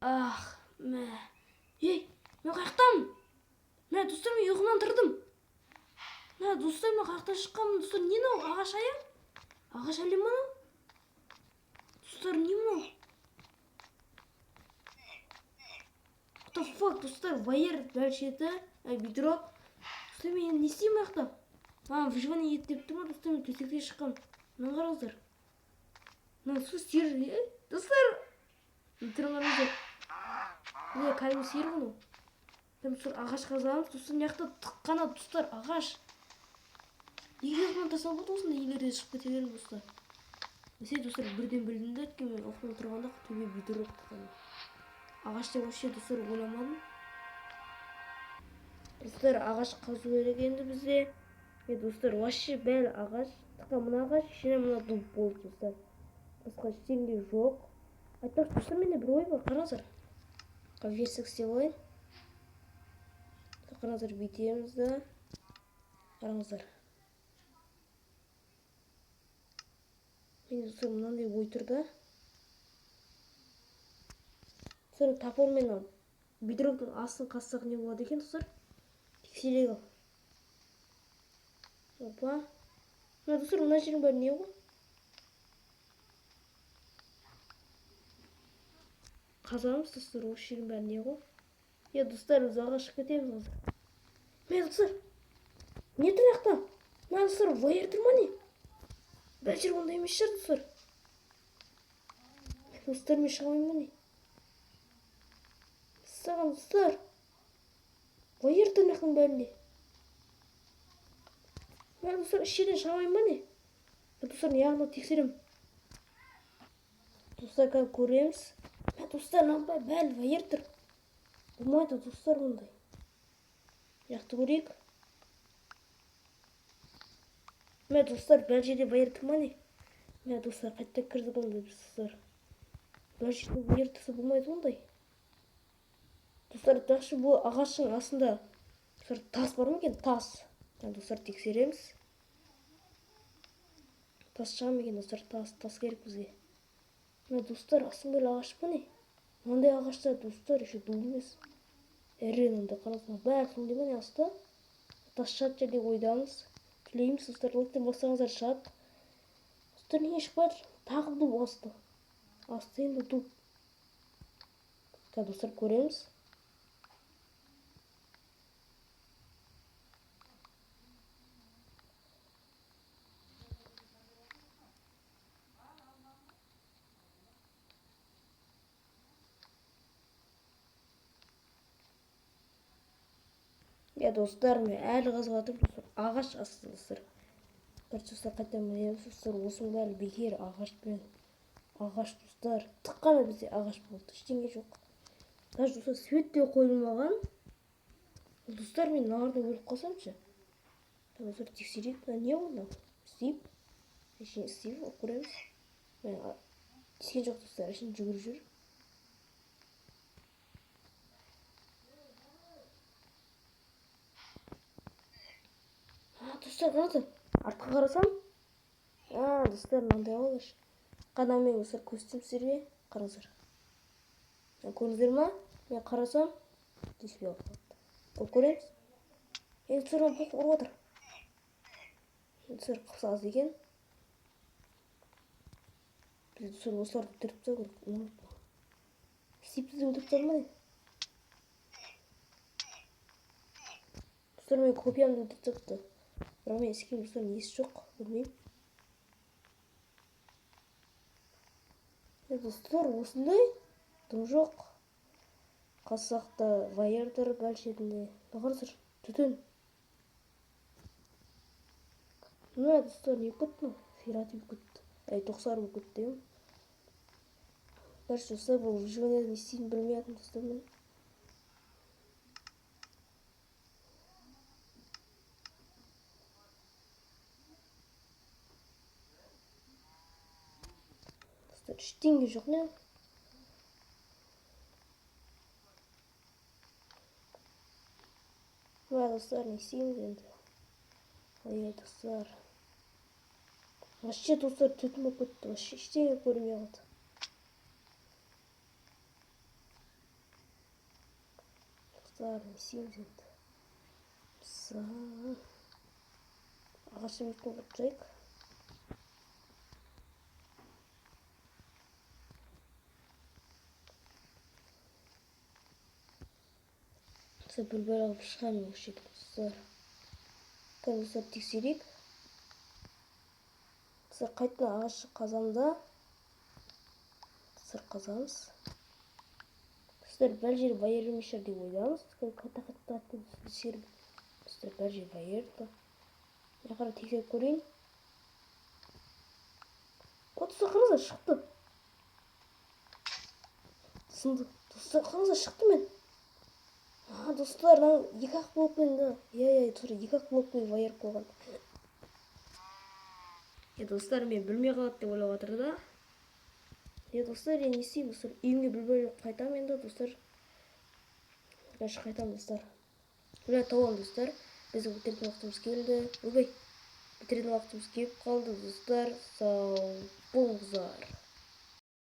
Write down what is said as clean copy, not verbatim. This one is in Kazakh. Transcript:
Ах, мә. Ей, мен қаяқтамын? Мә, достар, мен ұйқымнан тұрдым. Мә, достар, мен қаяқтан шыққанмын. Достар, не мынау? Ағаш аяқ? Ағаш әлем мынау? Достар, не мынау? What the fuck, достар, вайер бәлшеті, бедро. Достар, мен енді не істеймін аяқта? Маған выживание ет деп тұр ма, достар, мен төсекте шыққам. Мынаны қараңыздар. Мына су сер, достар. Тұрыңыздар. Не, кәдімгі сер ғой. Достар, ағаш қазамыз. Достар, мына жақта тыққана, достар, ағаш. Неге ұйқымнан тастап болды осында егерде шығып кете беремін, достар. Мәселе, достар, бірден білдім де, өйткені мен ұйқымнан тұрғанда төбе бедро тыққаны. Ағаш деп вообще, достар, ойламадым. Достар, ағаш қазу керек енді бізде. Достар, вообще бәл ағаш. Тыққа мына ағаш, ішіне мына дуб болды, достар. Басқа ештеңе жоқ. Айтпақшы, достар, менде бір ой бар, қараңыздар. Версия істеп алайын. Қараңыздар, бүйтеміз да. Қараңыздар. Менде, достар, мынандай ой тұр да. Достар, топормен бедроктың астын қазсақ не болады екен, достар? Тексерейік ал. Опа. Мына, достар, мына жердің бәрі не ғой? Қазамыз, достар, осы жердің бәрі не ғой? Достар, біз алға шығып кетеміз қазір. Мә, достар, не тұр яқта? Мә, достар, вайер тұр ма не? Бәлшер ондай емес шығар, достар. Достар, мен шыға алмаймын ма не? Саған, достар, вайер тұр яқтың бәрінде. Мә, достар, іс жерден шыға алмаймын ма не? Достар, яғына тексерем. Достар, кәдімгі көреміз. Мә, достар, мынау бәл вайер тұр. Болмайды, достар, ондай. Яқты көрейік. Мә, достар, бәл жерде вайер тұр ма не? Мә, достар, қайтта кірдік ондай, достар. Бәл жерде вайер тұрса болмайды ондай. Достар, тақшы бұл ағаштың астында тас бар ма екен? Тас. Достар, тексереміз. Тас шыға ма екен, достар? Тас керек бізге. Мә, достар, астың бәл ағаш па не? Мынандай ағаштар, достар, еще дұл емес. Әренімді қарасына бәл сондай ма не асты? Тас шығады жерде ойдамыз. Тілейміз, достар, лайктен бассаңыздар шығады. Достар, неге шықпайды? Тағы дұл асты. Асты енді дұл. Достар, көреміз. Достар, мен әлі қазғатып, ағаш асты, достар. Достар, қайта мүлеміз, достар, осының бәрі бекер ағашпен. Ағаш, достар, тыққаны бізде ағаш болды, ештеңе жоқ. Даже, достар, свет те қойылмаған. Достар, мен нағырда өліп қалсамшы. Достар, тексерейік, не болды? Стив. Ішіне Стив, көреміз. Тескен жоқ, достар, ішіне жүгіріп жүр. Достар, қараңыздар, артқа қарасам. Достар, мынандай алғаш. Қанаумен, достар, көстім сіздерге. Қараңыздар. Көрдіңіздер ма? Мен қарасам, түспей қалды. Ол көреміз. Достар, бұл ұрып отыр. Достар, қысы аз екен. Біз, достар, осыларды түріп тастау керек. Стипті де өлтіріп тастадым ма? Достар, мен копиямды өлтіріп тастапты. Бірақ мен ескем, достар, несі жоқ, білмеймін. Достар, осындай дым жоқ. Қасақта вайердер бәл шетінде. Қараңыздар, түтін. Мына, достар, не кетті? Фиратив кетті. 90 болып кетті. Бәлші, достар, бұл жүгіне не істейін білмей атым, достар, мен. Ештеңе жоқ, не? Достар, не істейміз енді? Достар. Вообще, достар, түтін болып кетті. Вообще, ештеңе көрмей қалды. достар, не істейміз енді. Ағаш емейтін қылып жайық. Бір алып шығамын осы жерден достар. Достар тексерейік. Достар қайтадан ағаш қазамда. Достар қазамыз. Достар бәл жер байыр емес шығар деп ойлаймыз. Қайта тексеріп. Достар бәл жер байырды. Яқара тексеріп көрейін. Достар қараңыздар шықты. Сынды. Достар қараңыздар шықты мен. Достар, екі-ақ блокпен да. Достар, екі-ақ блокпен байырып қойған. Достар, мен білмей қалады деп ойлап жатыр да. Достар, не істеймін, достар? Үйімге біліп қайтамын енді, достар. Қайтамын, достар. Тауам, достар. Біздің бітіретін уақытымыз келді. Бітіретін уақытымыз келіп қалды, достар. Сау болыңыздар.